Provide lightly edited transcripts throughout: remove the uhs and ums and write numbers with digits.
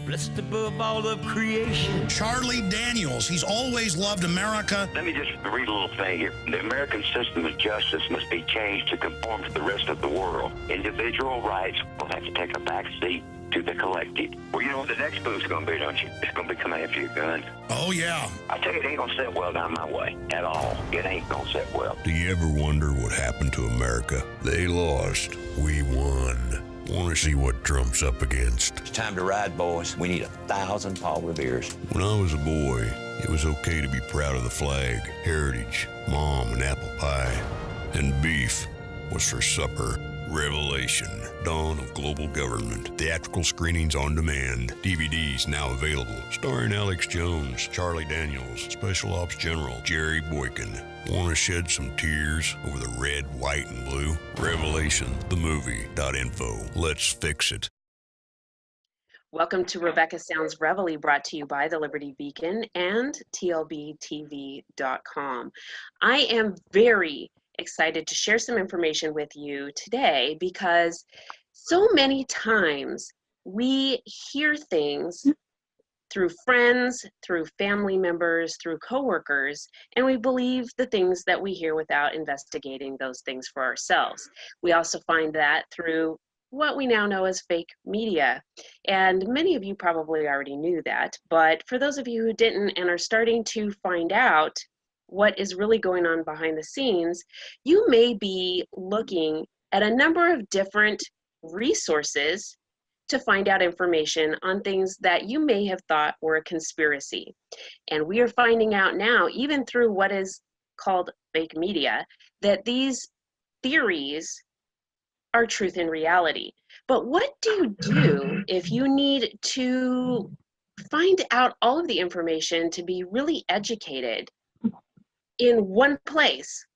Blessed above all of creation. Charlie Daniels, he's always loved America. Let me just read a little thing here. The American system of justice must be changed to conform to the rest of the world. Individual rights will have to take a back seat to the collective. Well, you know what the next move's going to be, don't you? It's going to be coming after your guns. Oh, yeah. I tell you, it ain't going to sit well down my way at all. It ain't going to sit well. Do you ever wonder what happened to America? They lost. We won. Want to see what Trump's up against? It's time to ride, boys. We need 1,000 Paul Reveres. When I was a boy, it was okay to be proud of the flag, heritage, mom, and apple pie. And beef was for supper. Revelation, Dawn of Global Government. Theatrical screenings on demand. DVDs now available. Starring Alex Jones, Charlie Daniels, Special Ops General Jerry Boykin. Want to shed some tears over the red, white, and blue? Revelation, the movie.info. Let's fix it. Welcome to Rebecca Sounds Reveille, brought to you by the Liberty Beacon and TLBTV.com. I am very excited to share some information with you today because so many times we hear things through friends, through family members, through coworkers, and we believe the things that we hear without investigating those things for ourselves. We also find that through what we now know as fake media. And many of you probably already knew that, but for those of you who didn't and are starting to find out what is really going on behind the scenes, you may be looking at a number of different resources to find out information on things that you may have thought were a conspiracy. And we are finding out now, even through what is called fake media, that these theories are truth in reality. But what do you do if you need to find out all of the information to be really educated in one place?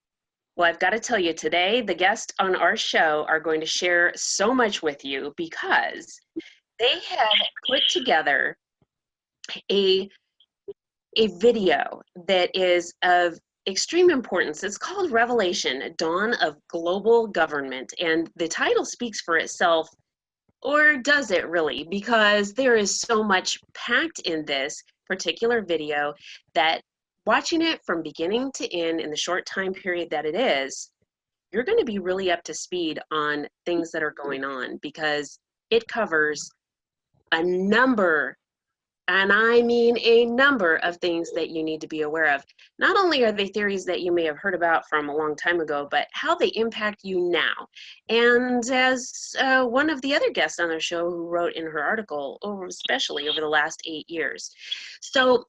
Well, I've got to tell you today, the guests on our show are going to share so much with you because they have put together a video that is of extreme importance. It's called Revelation, Dawn of Global Government. And the title speaks for itself, or does it really? Because there is so much packed in this particular video that watching it from beginning to end in the short time period that it is, you're going to be really up to speed on things that are going on because it covers a number, and I mean a number of things that you need to be aware of. Not only are they theories that you may have heard about from a long time ago, but how they impact you now. And as one of the other guests on our show who wrote in her article, especially over the last 8 years. So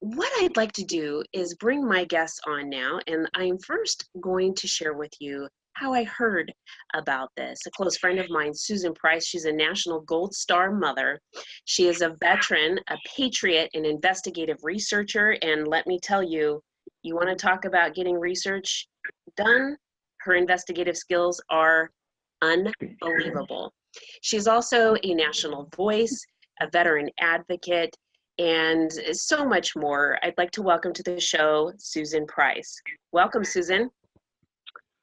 what I'd like to do is bring my guests on now, and I'm first going to share with you how I heard about this. A close friend of mine, Susan Price, she's a National Gold Star mother. She is a veteran, a patriot, an investigative researcher, and let me tell you, you want to talk about getting research done? Her investigative skills are unbelievable. She's also a national voice, a veteran advocate, and so much more. I'd like to welcome to the show, Susan Price. Welcome, Susan.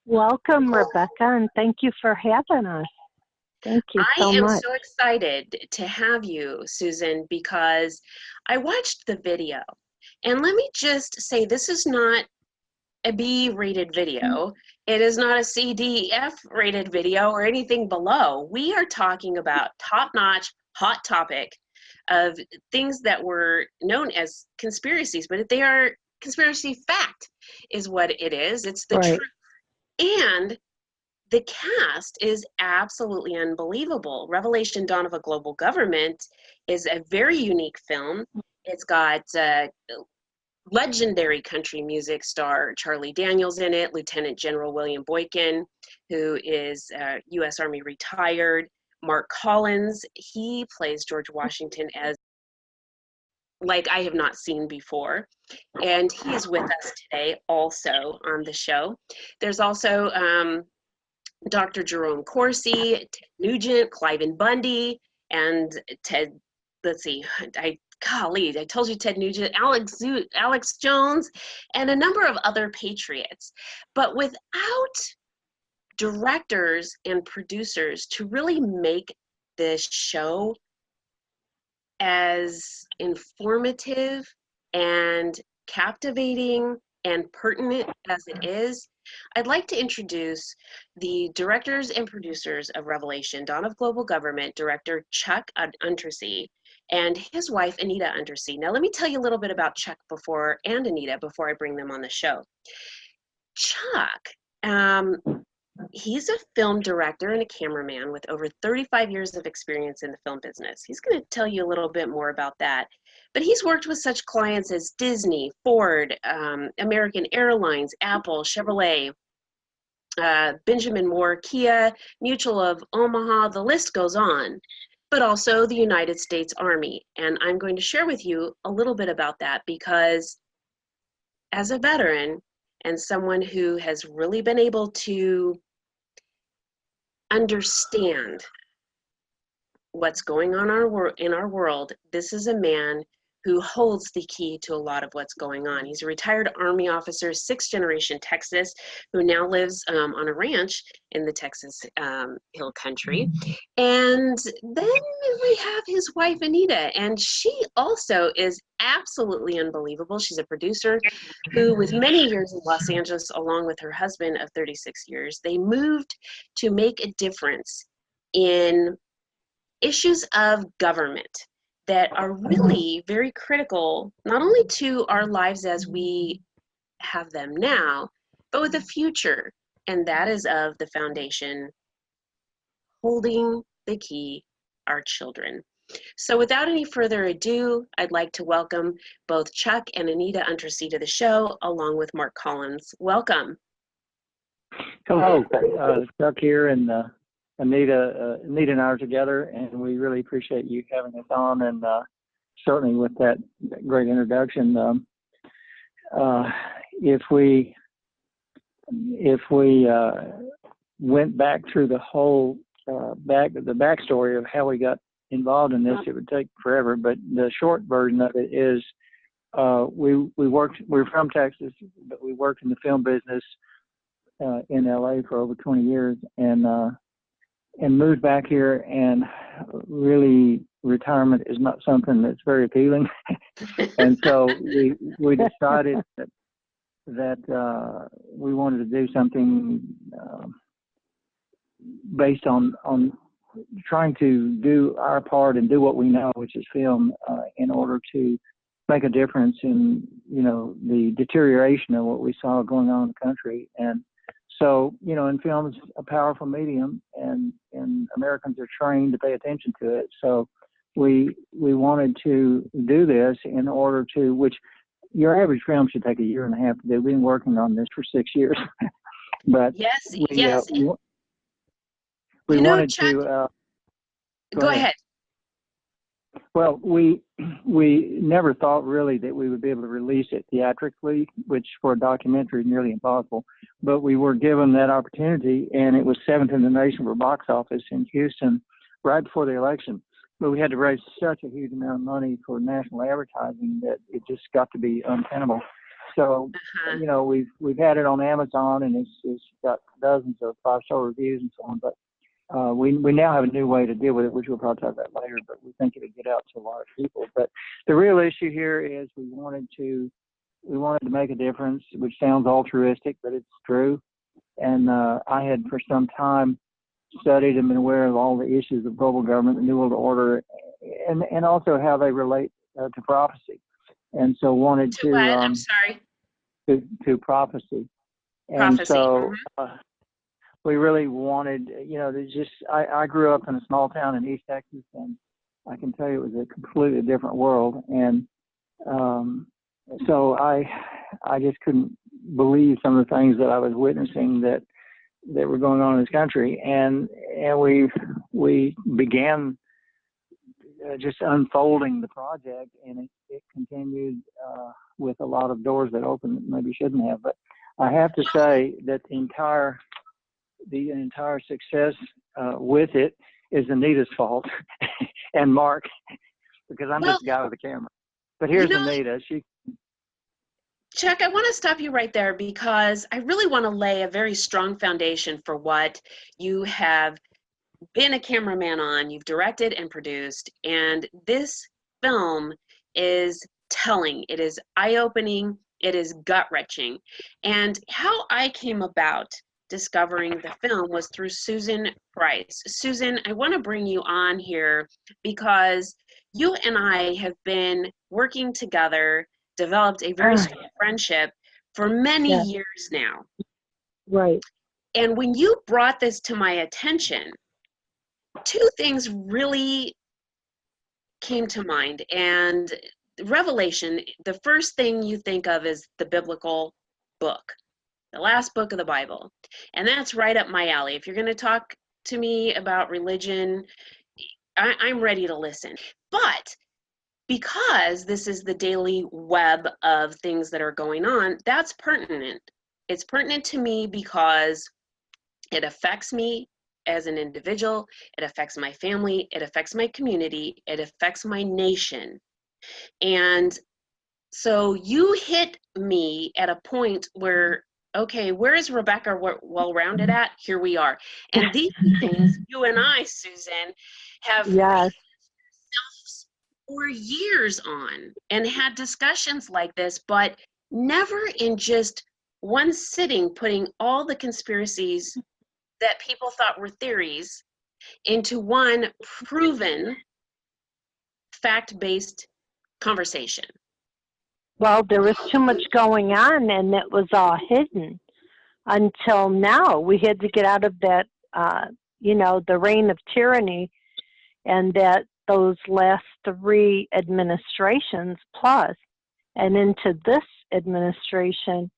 Welcome, Rebecca, and thank you for having us. Thank you so much. I am so excited to have you, Susan, because I watched the video. And let me just say, this is not a B-rated video. It is not a CDF-rated video or anything below. We are talking about top-notch, hot topic of things that were known as conspiracies, but they are conspiracy fact is what it is. It's the truth. And the cast is absolutely unbelievable. Revelation, Dawn of a Global Government is a very unique film. It's got legendary country music star Charlie Daniels in it, Lieutenant General William Boykin, who is U.S. Army retired. Mark Collins, he plays George Washington as like I have not seen before. And he is with us today also on the show. There's also Dr. Jerome Corsi, Ted Nugent, Cliven Bundy, and Ted, let's see, I told you Ted Nugent, Alex Jones, and a number of other patriots. But without directors and producers to really make this show as informative and captivating and pertinent as it is, I'd like to introduce the directors and producers of Revelation, Dawn of Global Government, director Chuck Untersee, and his wife, Anita Untersee. Now, let me tell you a little bit about Chuck and Anita before I bring them on the show. Chuck, he's a film director and a cameraman with over 35 years of experience in the film business. He's going to tell you a little bit more about that. But he's worked with such clients as Disney, Ford, American Airlines, Apple, Chevrolet, Benjamin Moore, Kia, Mutual of Omaha, the list goes on, but also the United States Army. And I'm going to share with you a little bit about that because as a veteran and someone who has really been able to understand what's going on in our world, this is a man who holds the key to a lot of what's going on. He's a retired Army officer, 6th generation Texas, who now lives on a ranch in the Texas Hill Country. And then we have his wife, Anita, and she also is absolutely unbelievable. She's a producer who, with many years in Los Angeles, along with her husband of 36 years, they moved to make a difference in issues of government that are really very critical, not only to our lives as we have them now, but with the future. And that is of the foundation holding the key, our children. So without any further ado, I'd like to welcome both Chuck and Anita Untersee to the show, along with Mark Collins. Welcome. Hello, Chuck here, and Anita and I are together, and we really appreciate you having us on, and certainly with that great introduction. If we went back through the whole the backstory of how we got involved in this, it would take forever. But the short version of it is, we're from Texas, but we worked in the film business in LA for over 20 years, and moved back here, and really retirement is not something that's very appealing. And so we decided that we wanted to do something based on trying to do our part and do what we know, which is film, in order to make a difference in, the deterioration of what we saw going on in the country. And so, and film is a powerful medium, and Americans are trained to pay attention to it. So we wanted to do this in order to, which your average film should take 1.5 years to do. We've been working on this for 6 years. But yes. We wanted Chuck, to. Go ahead. Well, we never thought really that we would be able to release it theatrically, which for a documentary is nearly impossible. But we were given that opportunity, and it was 7th in the nation for box office in Houston right before the election. But we had to raise such a huge amount of money for national advertising that it just got to be untenable. So, we've had it on Amazon, and it's got dozens of 5-star reviews and so on. But we now have a new way to deal with it, which we'll probably talk about later, but we think it'll get out to a lot of people. But the real issue here is we wanted to make a difference, which sounds altruistic, but it's true. And I had for some time studied and been aware of all the issues of global government, the New World Order, and also how they relate to prophecy. And so wanted to I'm sorry. To prophecy. And prophecy. So we really wanted, I grew up in a small town in East Texas, and I can tell you it was a completely different world. And so I just couldn't believe some of the things that I was witnessing that were going on in this country. And we began just unfolding the project, and it continued with a lot of doors that opened that maybe shouldn't have. But I have to say that the entire success with it is Anita's fault. and Mark, because I'm Well, just a guy with a camera. But here's Anita. Chuck, I want to stop you right there because I really want to lay a very strong foundation for what you have been a cameraman on, you've directed and produced, and this film is telling. It is eye-opening, it is gut-wrenching. And how I came about discovering the film was through Susan Price. Susan, I want to bring you on here because you and I have been working together, developed a very strong friendship for many years now. Right. And when you brought this to my attention, two things really came to mind. And Revelation, the first thing you think of is the biblical book, the last book of the Bible. And that's right up my alley. If you're going to talk to me about religion, I'm ready to listen. But because this is the daily web of things that are going on, that's pertinent. It's pertinent to me because it affects me as an individual, it affects my family, it affects my community, it affects my nation. And so you hit me at a point where, okay, where is Rebecca well-rounded at? Here we are. And these things, you and I, Susan, have for years on and had discussions like this, but never in just one sitting putting all the conspiracies that people thought were theories into one proven fact-based conversation. Well, there was too much going on and it was all hidden until now. We had to get out of that, the reign of tyranny, and that those last three administrations plus, and into this administration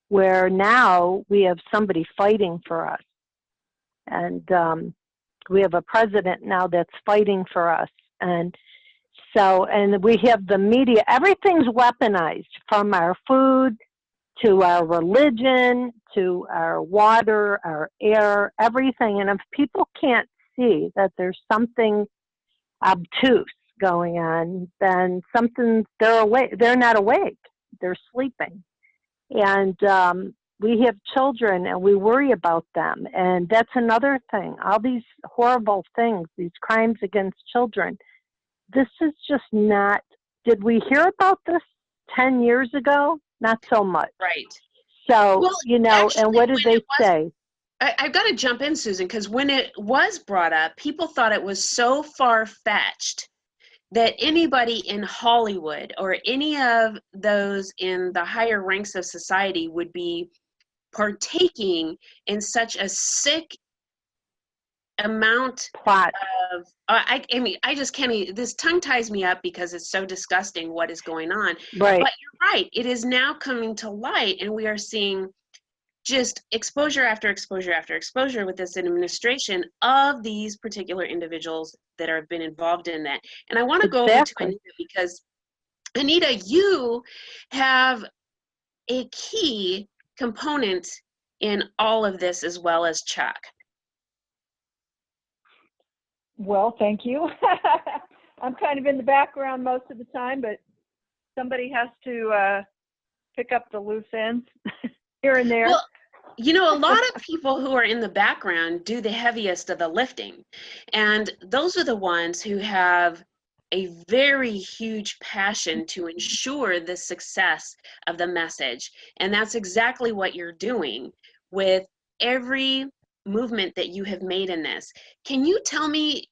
where now we have somebody fighting for us. And we have a president now that's fighting for us. And we have the media, everything's weaponized, from our food to our religion to our water, our air, everything. And if people can't see that there's something obtuse going on, then they're not awake, they're sleeping. And we have children and we worry about them. And that's another thing. All these horrible things, these crimes against children, this is just not, did we hear about this 10 years ago? Not so much. Right. So, actually, and what did they say? I've got to jump in, Susan, because when it was brought up, people thought it was so far-fetched that anybody in Hollywood or any of those in the higher ranks of society would be partaking in such a sick amount of I mean, I just can't, this tongue ties me up because it's so disgusting what is going on. Right. But you're right, it is now coming to light, and we are seeing just exposure after exposure after exposure with this administration of these particular individuals that have been involved in that. And I want to go over to Anita because, Anita, you have a key component in all of this as well as Chuck. Well, thank you. I'm kind of in the background most of the time, but somebody has to pick up the loose ends here and there. Well, a lot of people who are in the background do the heaviest of the lifting. And those are the ones who have a very huge passion to ensure the success of the message. And that's exactly what you're doing with every movement that you have made in this. Can you tell me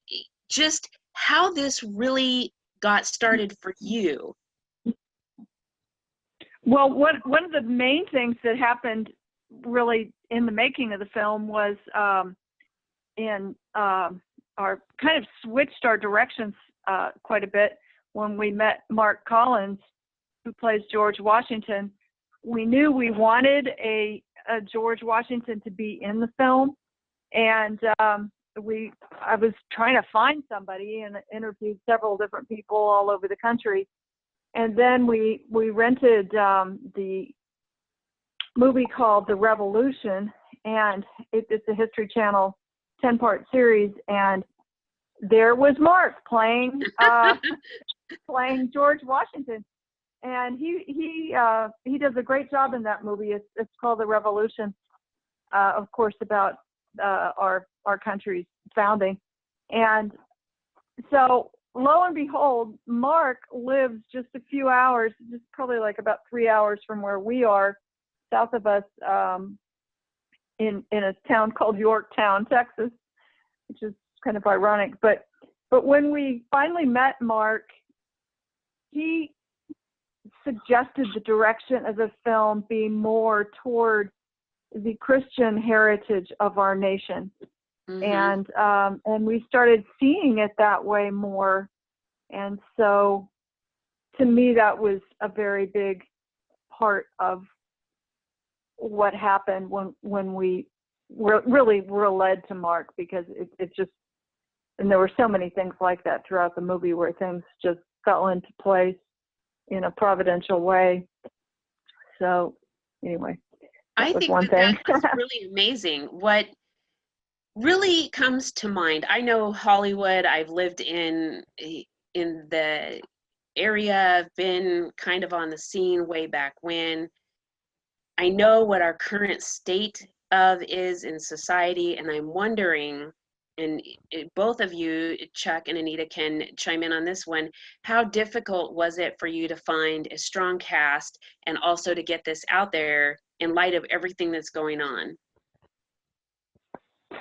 just how this really got started for you? Well, one of the main things that happened really in the making of the film was our kind of switched our directions quite a bit when we met Mark Collins, who plays George Washington. We knew we wanted a George Washington to be in the film, and I was trying to find somebody and interviewed several different people all over the country, and then we rented the movie called The Revolution, and it's a History Channel 10-part series, and there was Mark playing playing George Washington, and he does a great job in that movie. It's called The Revolution, of course, about our country's founding. And so lo and behold, Mark lives just a few hours, just probably like about 3 hours from where we are, south of us, in a town called Yorktown, Texas, which is kind of ironic. But when we finally met Mark, he suggested the direction of the film be more toward the Christian heritage of our nation. And we started seeing it that way more. And so to me, that was a very big part of what happened when we were led to Mark, because it just, and there were so many things like that throughout the movie where things just fell into place in a providential way. So anyway, I think that's really amazing. What really comes to mind, I know Hollywood, I've lived in the area, I've been kind of on the scene way back when. I know what our current state of is in society, and I'm wondering, and both of you, Chuck and Anita, can chime in on this one, how difficult was it for you to find a strong cast and also to get this out there in light of everything that's going on?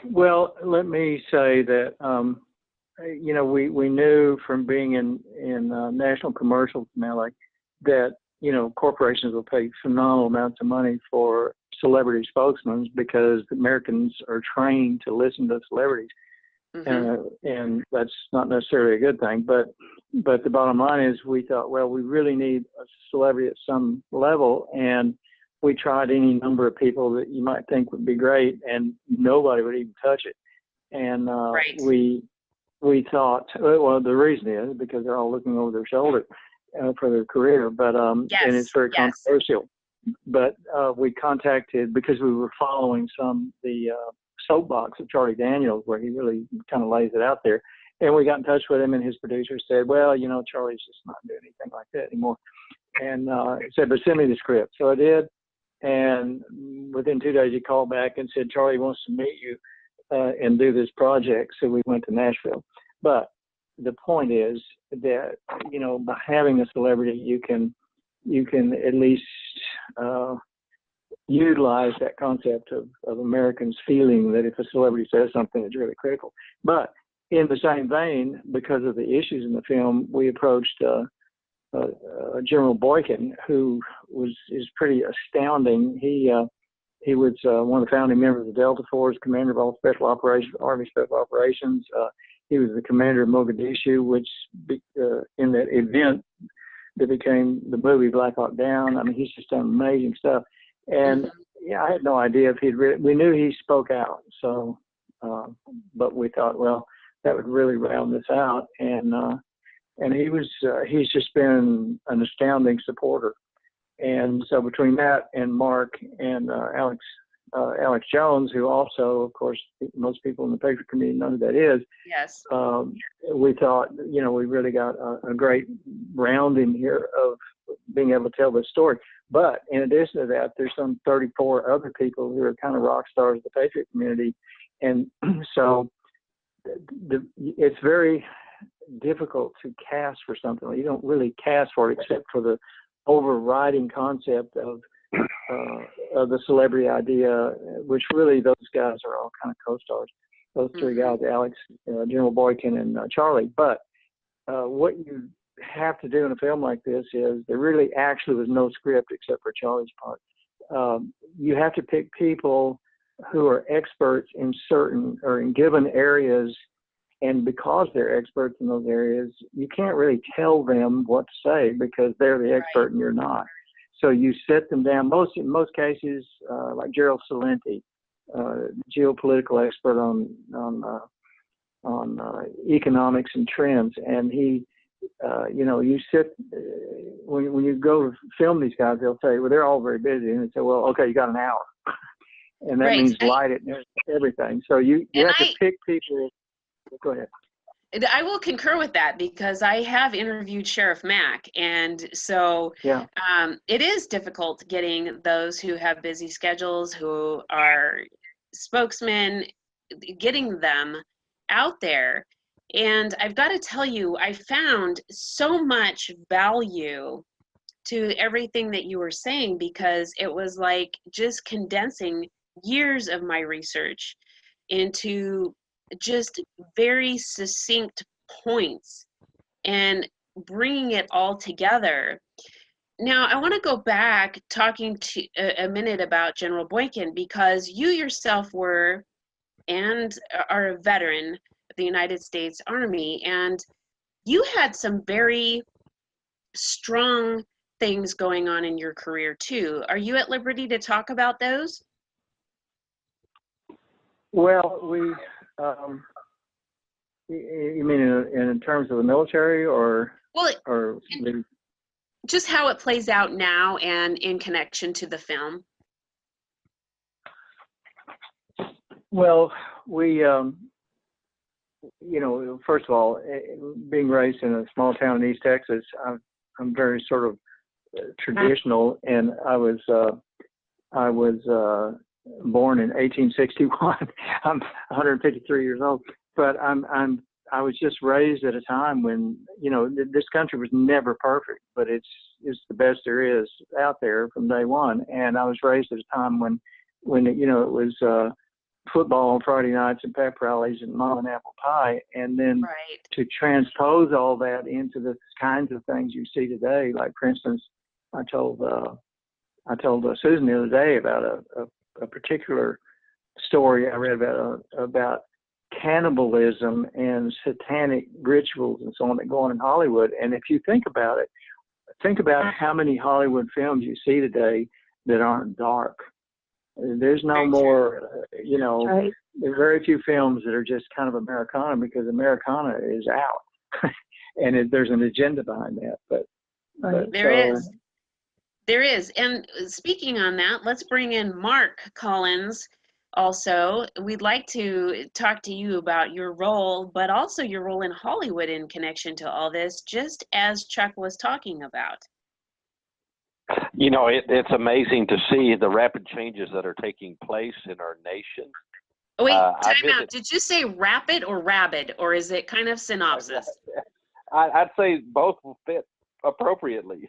Well, let me say that, we knew from being in national commercials in LA that, corporations will pay phenomenal amounts of money for celebrity spokesmen because Americans are trained to listen to celebrities. And that's not necessarily a good thing, but the bottom line is we thought, well, we really need a celebrity at some level, and we tried any number of people that you might think would be great, and nobody would even touch it. And we thought, well, the reason is because they're all looking over their shoulder for their career, but and it's very controversial. But we contacted, because we were following the soapbox of Charlie Daniels, where he really kind of lays it out there. And we got in touch with him, and his producer said, well, Charlie's just not doing anything like that anymore. And said, but send me the script. So I did. And within 2 days, he called back and said, Charlie wants to meet you and do this project. So we went to Nashville. But the point is that, by having a celebrity, you can at least utilize that concept of Americans feeling that if a celebrity says something, it's really critical. But in the same vein, because of the issues in the film, we approached General Boykin, who is pretty astounding. He was one of the founding members of the Delta Force, commander of all special operations, Army special operations. He was the commander of Mogadishu, which in that event that became the movie Black Hawk Down. I mean, he's just done amazing stuff. And I had no idea if we knew he spoke out. So, but we thought, well, that would really round this out. And he's just been an astounding supporter. And so between that and Mark and Alex Jones, who also, of course, most people in the patriot community know who that is. Yes. We thought, we really got a great rounding here of being able to tell this story. But in addition to that, there's some 34 other people who are kind of rock stars of the patriot community. And so it's very difficult to cast for something. You don't really cast for it except for the overriding concept of the celebrity idea, which really those guys are all kind of co-stars. Those three guys, Alex, General Boykin, and Charlie. But what you have to do in a film like this is there really actually was no script except for Charlie's part. You have to pick people who are experts in certain or in given areas, and because they're experts in those areas, you can't really tell them what to say because they're the expert and you're not. So you sit them down. In most cases, like Gerald Salenti, geopolitical expert on economics and trends, and he, you sit when you go film these guys, they'll say, well, they're all very busy, and they say, well, okay, you got an hour, and that means light it and everything. So you have to pick people. Go ahead. I will concur with that because I have interviewed Sheriff Mack, and so Yeah. it is difficult getting those who have busy schedules, who are spokesmen, getting them out there. And I've got to tell you, I found so much value to everything that you were saying because it was like just condensing years of my research into just very succinct points and bringing it all together. Now, I want to go back talking to a minute about General Boykin because you yourself were and are a veteran of the United States Army, and you had some very strong things going on in your career too. Are you at liberty to talk about those? Well, you mean in terms of the military or Well, maybe? just how it plays out now and in connection to the film. Well, we, first of all, being raised in a small town in East Texas, I'm very sort of traditional, and I was born in 1861. I'm 153 years old, but I was just raised at a time when, this country was never perfect, but it's the best there is out there from day one. And I was raised at a time when it was football on Friday nights and pep rallies and mom and apple pie. And then to transpose all that into the kinds of things you see today, like for instance, I told Susan the other day about a particular story I read about cannibalism and satanic rituals and so on that go on in Hollywood. And if you think about it, think about how many Hollywood films you see today that aren't dark. There's no more, there are very few films that are just kind of Americana because Americana is out, and there's an agenda behind that. But there is. And speaking on that, let's bring in Mark Collins. Also, we'd like to talk to you about your role, but also your role in Hollywood in connection to all this, just as Chuck was talking about. It's amazing to see the rapid changes that are taking place in our nation. Oh, wait, time out. Did you say rapid or rabid, or is it kind of synopsis? I'd say both will fit appropriately.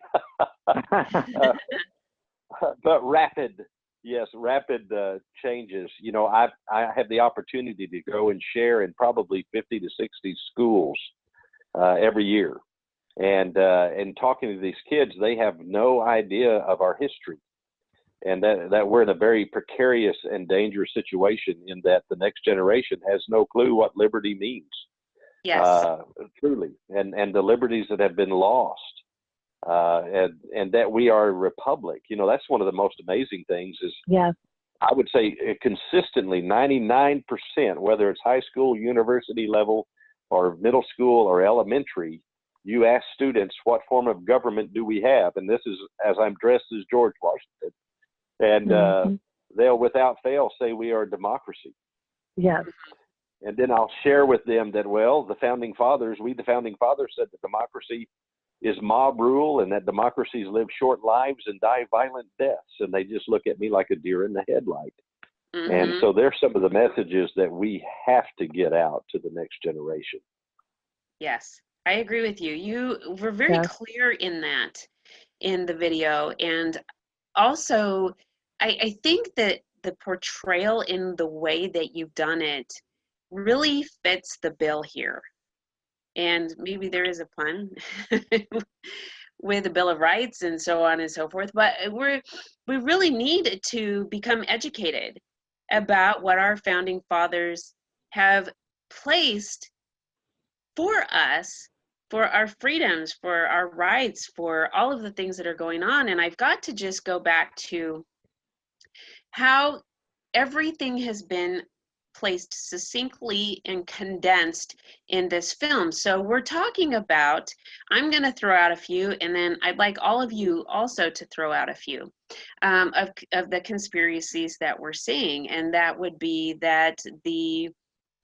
But rapid, yes, rapid changes. I have the opportunity to go and share in probably 50 to 60 schools every year. And talking to these kids, they have no idea of our history, and that we're in a very precarious and dangerous situation in that the next generation has no clue what liberty means. Yes. Truly, and the liberties that have been lost, and that we are a republic. That's one of the most amazing things is, I would say consistently 99%, whether it's high school, university level, or middle school or elementary, you ask students, what form of government do we have? And this is as I'm dressed as George Washington. And they'll without fail say we are a democracy. Yes. And then I'll share with them that, well, the founding fathers said that democracy is mob rule and that democracies live short lives and die violent deaths. And they just look at me like a deer in the headlight. And so there's some of the messages that we have to get out to the next generation. Yes. I agree with you. You were very clear in that in the video. And also, I think that the portrayal in the way that you've done it really fits the bill here. And maybe there is a pun with the Bill of Rights and so on and so forth. But we really need to become educated about what our founding fathers have placed for us, for our freedoms, for our rights, for all of the things that are going on. And I've got to just go back to how everything has been placed succinctly and condensed in this film. So we're talking about, I'm going to throw out a few, and then I'd like all of you also to throw out a few of the conspiracies that we're seeing. And that would be that the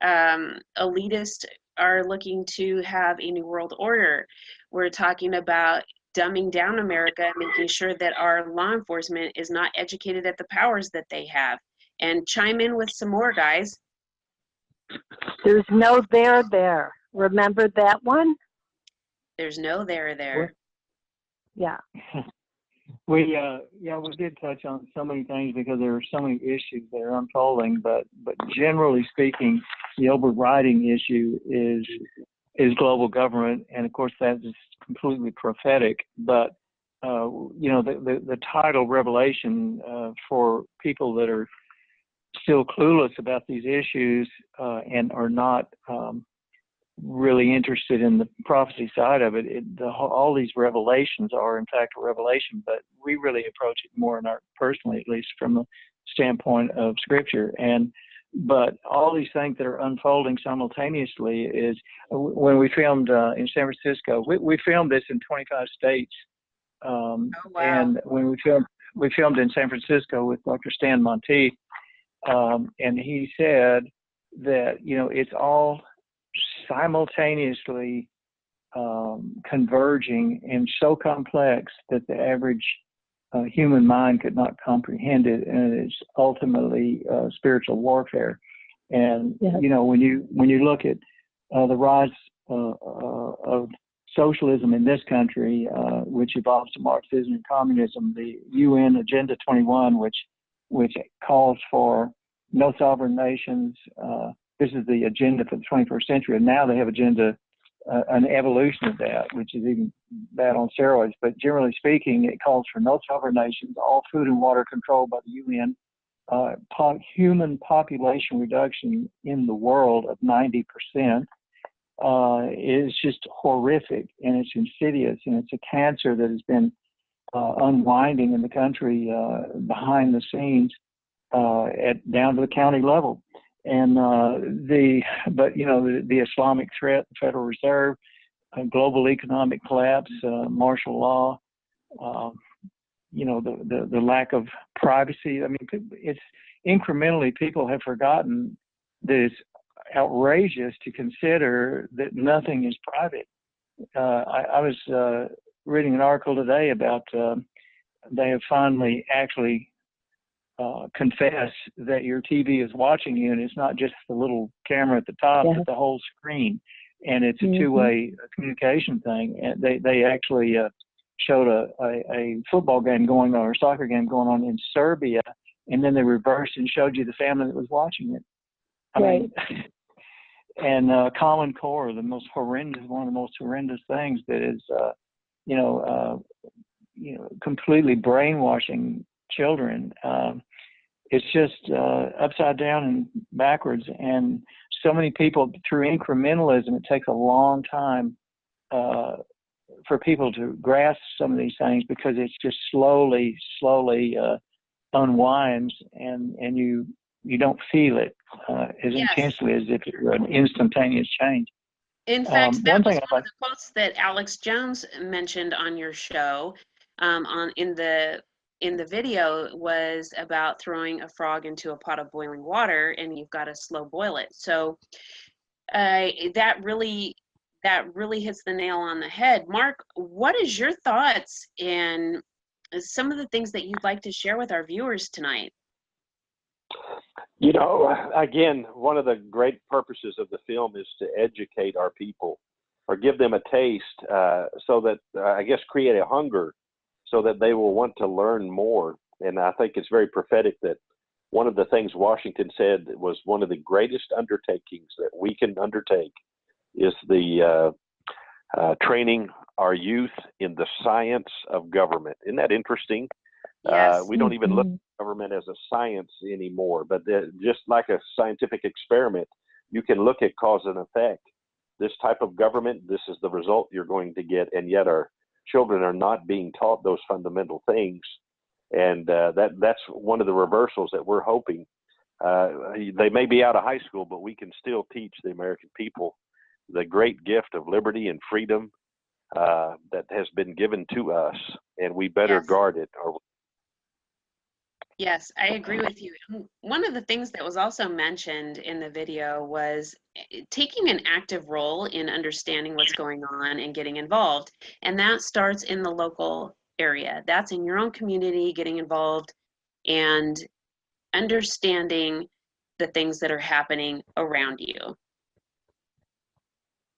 elitist are looking to have a new world order. We're talking about dumbing down America and making sure that our law enforcement is not educated at the powers that they have. And chime in with some more, guys. There's no there. Remember that one? There's no there. Yeah. We did touch on so many things because there are so many issues that are unfolding, but generally speaking, the overriding issue is global government, and of course that is completely prophetic. But the title Revelation for people that are still clueless about these issues and are not really interested in the prophecy side of it, all these revelations are in fact a revelation, but we really approach it more personally, at least from the standpoint of Scripture. But all these things that are unfolding simultaneously is when we filmed in San Francisco, we filmed this in 25 states. Wow. And when we filmed in San Francisco with Dr. Stan Monteith, and he said that, it's all simultaneously converging and so complex that the average human mind could not comprehend it, and it's ultimately spiritual warfare. And when you look at the rise of socialism in this country, which evolves to Marxism and communism, the UN Agenda 21, which calls for no sovereign nations. This is the agenda for the 21st century, and now they have an evolution of that, which is even bad on steroids. But generally speaking, it calls for no sovereign nations, all food and water controlled by the UN, human population reduction in the world of 90%. Is just horrific, and it's insidious, and it's a cancer that has been unwinding in the country behind the scenes down to the county level. And the Islamic threat, the Federal Reserve, global economic collapse, martial law, the lack of privacy. I mean, it's incrementally people have forgotten that it's outrageous to consider that nothing is private. I was reading an article today about they have finally actually confess that your TV is watching you, and it's not just the little camera at the top, but the whole screen, and it's a two-way communication thing. And they actually showed a football game going on, or a soccer game going on in Serbia, and then they reversed and showed you the family that was watching it. I mean, and Common Core, one of the most horrendous things that is, completely brainwashing children. It's just upside down and backwards. And so many people, through incrementalism, it takes a long time for people to grasp some of these things, because it's just slowly unwinds, and you don't feel it as intensely as if it were an instantaneous change. In fact, that was one of the quotes that Alex Jones mentioned on your show, in the video, was about throwing a frog into a pot of boiling water, and you've got to slow boil it. So that really hits the nail on the head. Mark, what is your thoughts and some of the things that you'd like to share with our viewers tonight? Again, one of the great purposes of the film is to educate our people, or give them a taste, so that, create a hunger so that they will want to learn more. And I think it's very prophetic that one of the things Washington said was one of the greatest undertakings that we can undertake is the training our youth in the science of government. Isn't that interesting? Yes. We don't even look at government as a science anymore, but just like a scientific experiment, you can look at cause and effect. This type of government, this is the result you're going to get, and yet our children are not being taught those fundamental things. And that's one of the reversals that we're hoping. They may be out of high school, but we can still teach the American people the great gift of liberty and freedom that has been given to us, and we better guard it. Yes, I agree with you. One of the things that was also mentioned in the video was taking an active role in understanding what's going on and getting involved. And that starts in the local area. That's in your own community, getting involved and understanding the things that are happening around you.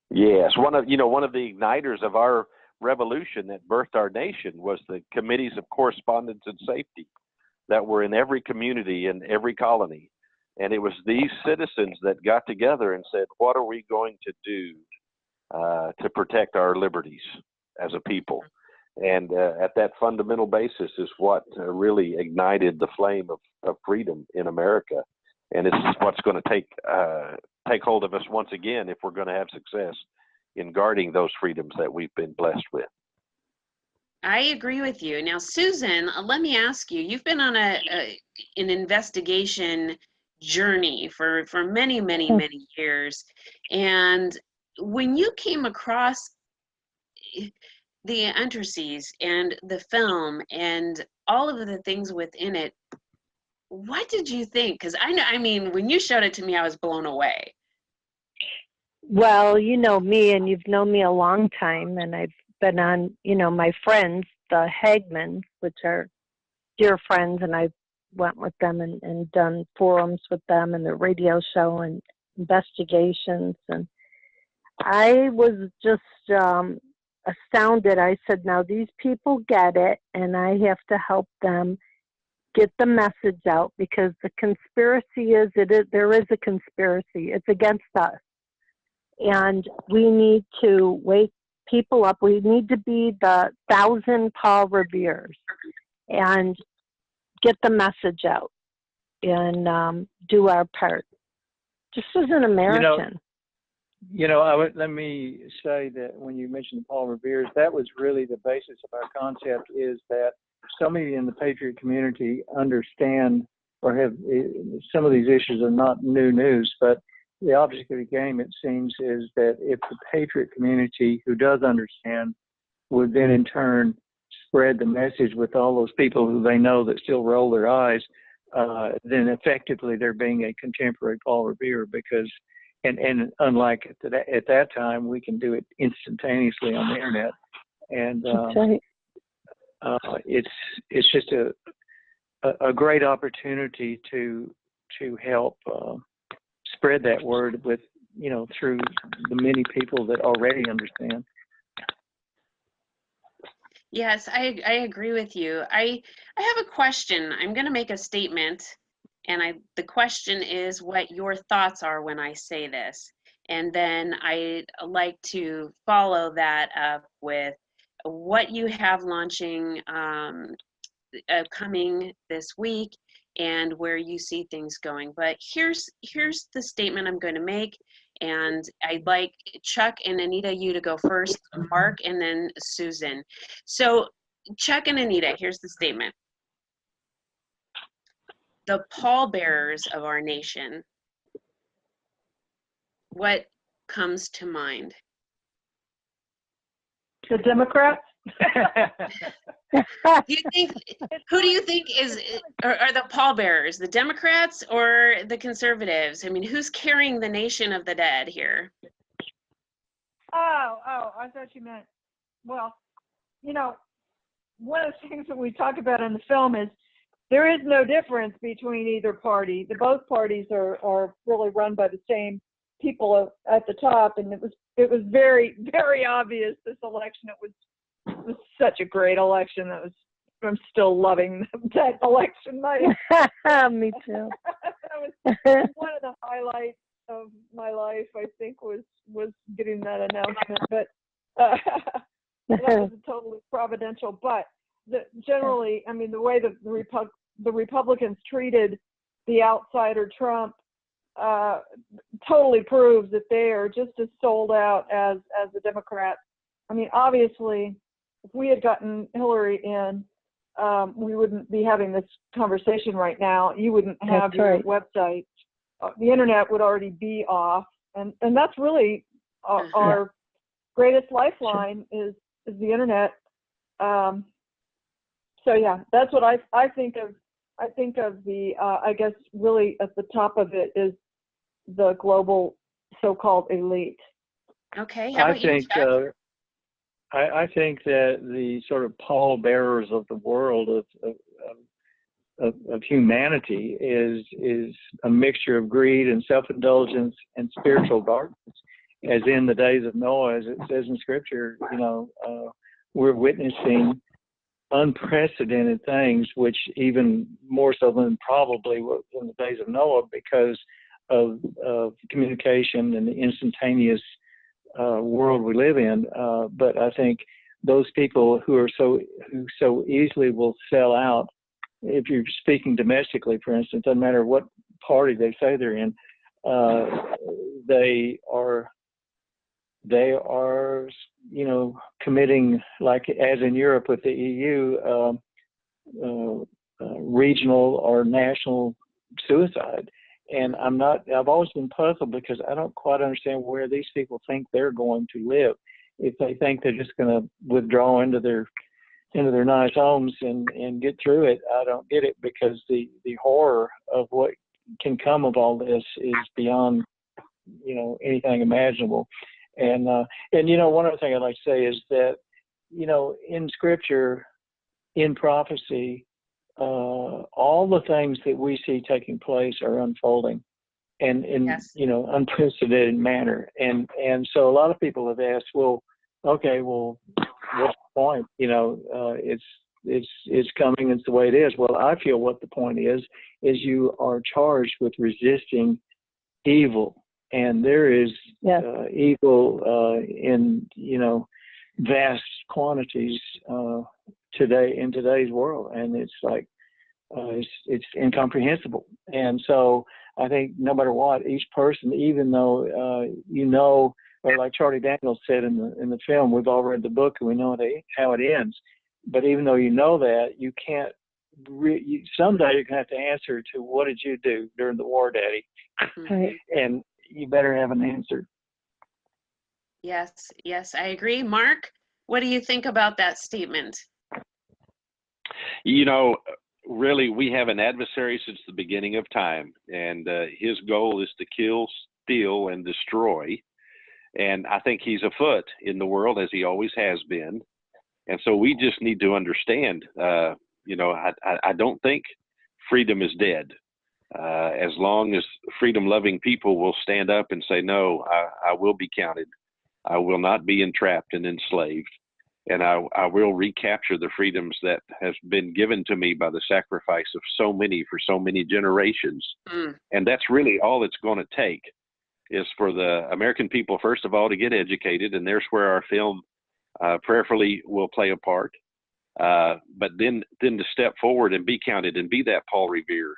Yes, one of the igniters of our revolution that birthed our nation was the committees of correspondence and safety that were in every community and every colony. And it was these citizens that got together and said, what are we going to do to protect our liberties as a people? And at that fundamental basis is what really ignited the flame of freedom in America. And it's what's going to take hold of us once again if we're going to have success in guarding those freedoms that we've been blessed with. I agree with you. Now, Susan, let me ask you, you've been on an investigation journey for many, many, many years. And when you came across the Untersees and the film and all of the things within it, what did you think? Because I mean, when you showed it to me, I was blown away. Well, you know me, and you've known me a long time, and I've been on, my friends, the Hagmans, which are dear friends, and I went with them and done forums with them and the radio show and investigations. And I was just astounded. I said, now these people get it, and I have to help them get the message out, because the conspiracy there is a conspiracy. It's against us. And we need to wake people up. We need to be the 1,000 Paul Reveres and get the message out and do our part. Just as an American. Let me say that when you mentioned Paul Revere's, that was really the basis of our concept, is that so many in the Patriot community understand or have some of these issues are not new news, but the object of the game, it seems, is that if the Patriot community who does understand would then in turn spread the message with all those people who they know that still roll their eyes, then effectively they're being a contemporary Paul Revere, because, and unlike at that time, we can do it instantaneously on the internet. And it's just a great opportunity to help spread that word with, through the many people that already understand. Yes, I agree with you. I have a question. I'm going to make a statement, and the question is what your thoughts are when I say this. And then I'd like to follow that up with what you have launching coming this week and where you see things going. But here's the statement I'm going to make, and I'd like Chuck and Anita, you to go first, Mark, and then Susan. So Chuck and Anita, here's the statement. The pallbearers of our nation, what comes to mind? The Democrats? Who do you think are the pallbearers, the Democrats or the conservatives? I mean, who's carrying the nation of the dead here? Oh, I thought you meant, well, one of the things that we talk about in the film is there is no difference between either party. Both parties are really run by the same people at the top, and it was very, very obvious this election. It was such a great election. I'm still loving that election night. Me too. That was one of the highlights of my life, I think, was getting that announcement. But that was totally providential. But generally, I mean, the way the Republicans treated the outsider Trump totally proves that they are just as sold out as the Democrats. I mean, obviously, if we had gotten Hillary in, we wouldn't be having this conversation right now. You wouldn't have your website. The internet would already be off, and that's really our greatest lifeline is the internet. So yeah, that's what I think I think of the, I guess really at the top of it is the global so-called elite. Okay, how about you, Chuck? I think that the sort of pallbearers of the world of humanity is a mixture of greed and self-indulgence and spiritual darkness, as in the days of Noah, as it says in Scripture. We're witnessing unprecedented things, which even more so than probably was in the days of Noah, because of communication and the instantaneous world we live in. But I think those people who so easily will sell out, if you're speaking domestically, for instance, doesn't matter what party they say they're in, they are, committing, like as in Europe with the EU, regional or national suicide. And I've always been puzzled because I don't quite understand where these people think they're going to live. If they think they're just going to withdraw into their nice homes and get through it, I don't get it, because the horror of what can come of all this is beyond, anything imaginable. And one other thing I'd like to say is that, in Scripture, in prophecy, all the things that we see taking place are unfolding and in Yes. Unprecedented manner. And so a lot of people have asked, well, what's the point? It's coming, it's the way it is. Well, I feel what the point is you are charged with resisting evil. And there is evil in vast quantities today in today's world, and it's like it's incomprehensible. And so I think no matter what, each person, even though or like Charlie Daniels said in the film, we've all read the book and we know how it ends. But even though you know that, you can't. Someday you're gonna have to answer to what did you do during the war, Daddy? Right. And you better have an answer. Yes, I agree. Mark, what do you think about that statement? Really, we have an adversary since the beginning of time, and his goal is to kill, steal, and destroy. And I think he's afoot in the world, as he always has been. And so we just need to understand, I don't think freedom is dead. As long as freedom-loving people will stand up and say, no, I will be counted. I will not be entrapped and enslaved. And I will recapture the freedoms that has been given to me by the sacrifice of so many for so many generations. And that's really all it's going to take, is for the American people, first of all, to get educated. And there's where our film prayerfully will play a part. But then to step forward and be counted and be that Paul Revere.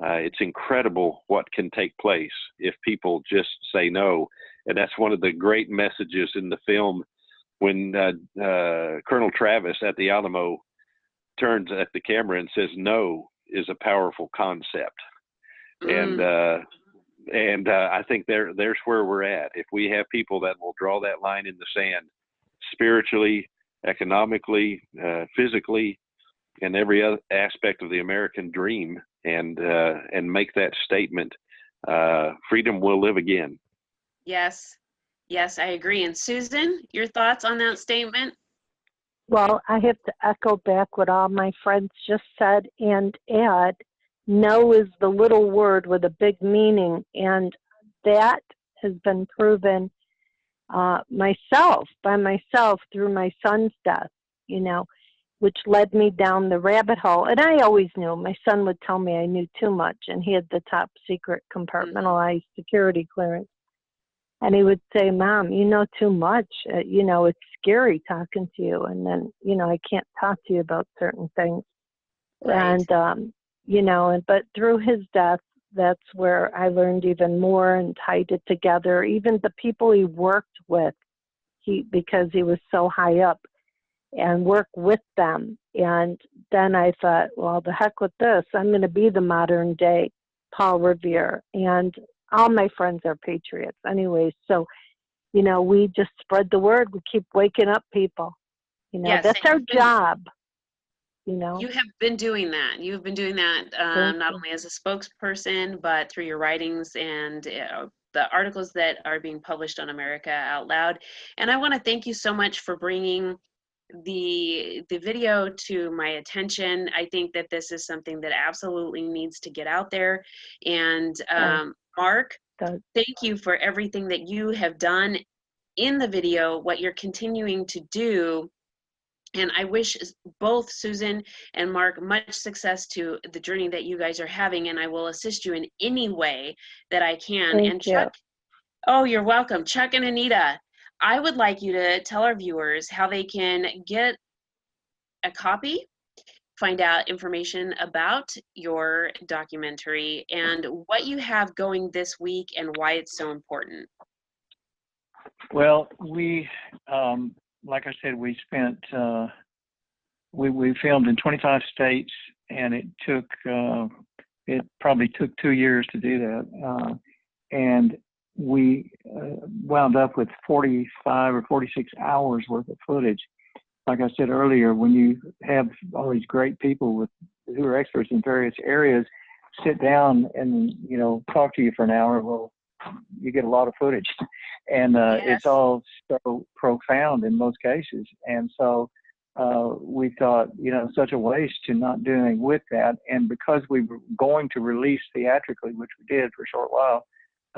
It's incredible what can take place if people just say no. And that's one of the great messages in the film, when Colonel Travis at the Alamo turns at the camera and says no is a powerful concept. And I think there's where we're at. If we have people that will draw that line in the sand, spiritually, economically, physically, and every other aspect of the American dream, and make that statement, freedom will live again. Yes, I agree. And Susan, your thoughts on that statement? Well, I have to echo back what all my friends just said and add, no is the little word with a big meaning, and that has been proven by myself through my son's death, which led me down the rabbit hole. And I always knew. My son would tell me I knew too much, and he had the top secret compartmentalized security clearance. And he would say, Mom, you know too much. It's scary talking to you. And then, I can't talk to you about certain things. Right. And, but through his death, that's where I learned even more and tied it together. Even the people he worked with, because he was so high up, and work with them. And then I thought, well, the heck with this. I'm going to be the modern day Paul Revere. And all my friends are patriots anyway. So, we just spread the word. We keep waking up people. That's our job. you know. You have been doing that. You have been doing that not only as a spokesperson, but through your writings and the articles that are being published on America Out Loud. And I want to thank you so much for bringing the video to my attention. I think that this is something that absolutely needs to get out there. And Mark, thank you for everything that you have done in the video, what you're continuing to do. And I wish both Susan and Mark much success to the journey that you guys are having, and I will assist you in any way that I can. Thank and you. Chuck, oh, you're welcome. Chuck and Anita, I would like you to tell our viewers how they can get a copy, find out information about your documentary, and what you have going this week and why it's so important. Well, we, like I said, we spent, we filmed in 25 states, and it probably took 2 years to do that. And we wound up with 45 or 46 hours worth of footage. Like I said earlier, when you have all these great people who are experts in various areas sit down and, talk to you for an hour, well, you get a lot of footage. And Yes. It's all so profound in most cases. And so we thought, such a waste to not do anything with that. And because we were going to release theatrically, which we did for a short while,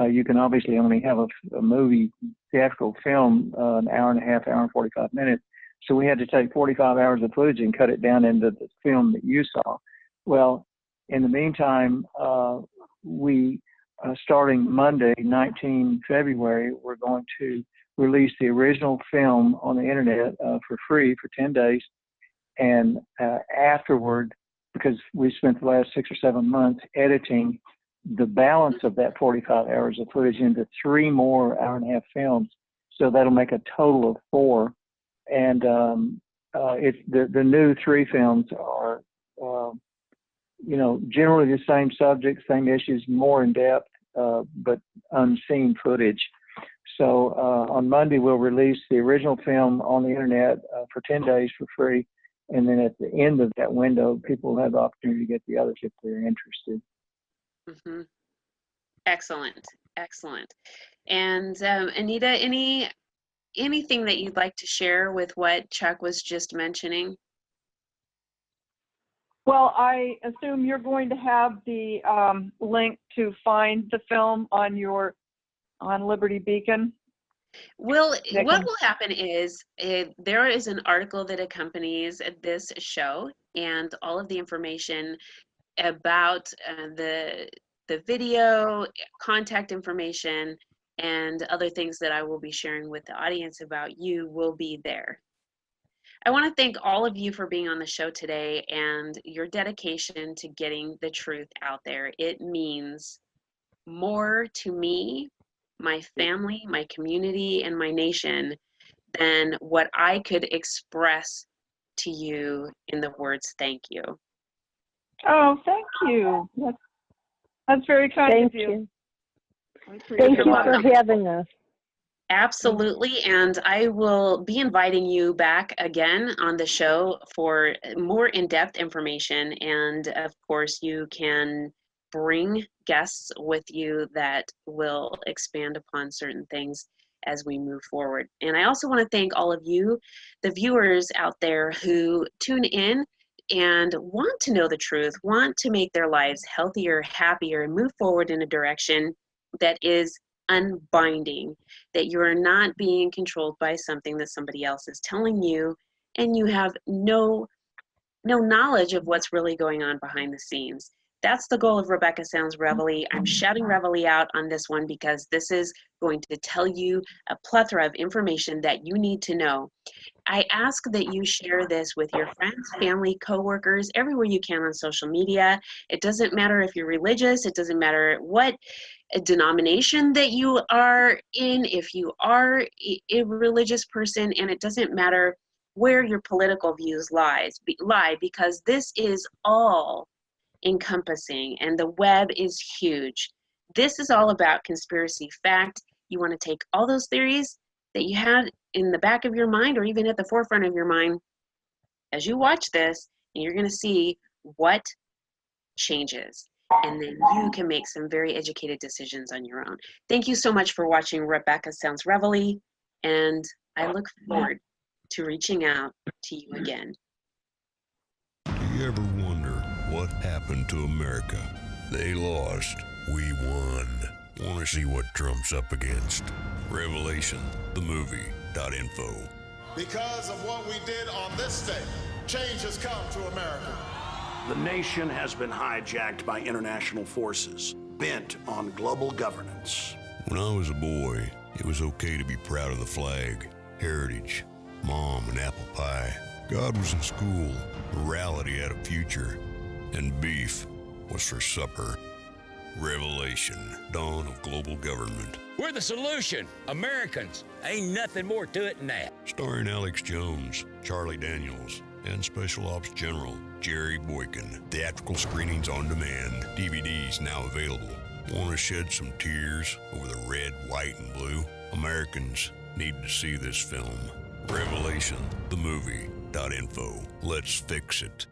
you can obviously only have a movie theatrical film, an hour and a half, hour and 45 minutes. So we had to take 45 hours of footage and cut it down into the film that you saw. Well, in the meantime, we, starting Monday, 19 February, we're going to release the original film on the internet for free for 10 days. And afterward, because we spent the last 6 or 7 months editing the balance of that 45 hours of footage into 3 more hour-and-a-half films. So that'll make a total of 4. And it's the new 3 films are, generally the same subjects, same issues, more in depth, but unseen footage. So on Monday, we'll release the original film on the internet for 10 days for free. And then at the end of that window, people will have the opportunity to get the others if they're interested. Mm-hmm. Excellent. Excellent. And Anita, anything that you'd like to share with what Chuck was just mentioning? Well, I assume you're going to have the link to find the film on Liberty Beacon. Well, what will happen is there is an article that accompanies this show, and all of the information about the video, contact information, and other things that I will be sharing with the audience about you will be there. I want to thank all of you for being on the show today and your dedication to getting the truth out there. It means more to me, my family, my community, and my nation than what I could express to you in the words thank you. Oh, thank you. That's very kind of you. Thank you for having us. Absolutely, and I will be inviting you back again on the show for more in-depth information, and of course you can bring guests with you that will expand upon certain things as we move forward. And I also want to thank all of you, the viewers out there who tune in and want to know the truth, want to make their lives healthier, happier, and move forward in a direction that is unbinding, that you are not being controlled by something that somebody else is telling you, and you have no knowledge of what's really going on behind the scenes. That's the goal of Rebecca Sounds Reveille. I'm shouting Reveille out on this one because this is going to tell you a plethora of information that you need to know. I ask that you share this with your friends, family, coworkers, everywhere you can on social media. It doesn't matter if you're religious. It doesn't matter what denomination that you are in, if you are a religious person, and it doesn't matter where your political views lie, because this is all encompassing, and the web is huge. This is all about conspiracy fact. You want to take all those theories that you had in the back of your mind, or even at the forefront of your mind as you watch this, and you're going to see what changes. And then you can make some very educated decisions on your own. Thank you so much for watching Rebecca Sounds Reveille, and I look forward to reaching out to you again. Do you ever wonder what happened to America? They lost, we won. Want to see what Trump's up against? Revelation, the movie.info. Because of what we did on this day, change has come to America. The nation has been hijacked by international forces bent on global governance. When I was a boy, it was okay to be proud of the flag, heritage, mom and apple pie. God was in school, morality had a future, and beef was for supper. Revelation, dawn of global government. We're the solution. Americans. Ain't nothing more to it than that. Starring Alex Jones, Charlie Daniels, and Special Ops General Jerry Boykin. Theatrical screenings on demand. DVDs now available. Want to shed some tears over the red, white, and blue? Americans need to see this film. Revelation, the movie.info. Let's fix it.